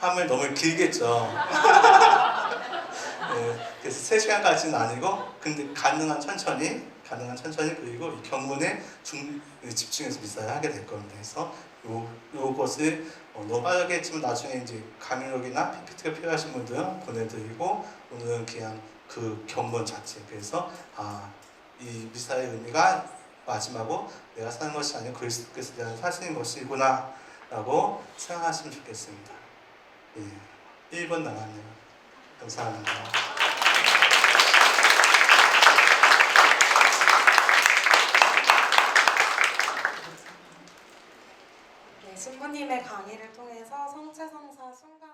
Speaker 1: 하면 너무 길겠죠. 그래서 3시간까지는 아니고 근데 가능한 천천히 그리고 이 경문에 집중해서 미사를 하게 될 겁니다. 그래서 요것을 너무 빠르게 했지만 나중에 이제 강의록이나 PPT가 필요하신 분들은 보내드리고 오늘은 그냥 그 경문 자체. 그래서 이 미사의 의미가 마지막으로 내가 사는 것이 아니고 그리스도께서 내가 사시는 것이구나 라고 생각하시면 좋겠습니다. 1분 남았네요. 감사합니다.
Speaker 2: 신부님의 강의를 통해서 성체성사 순간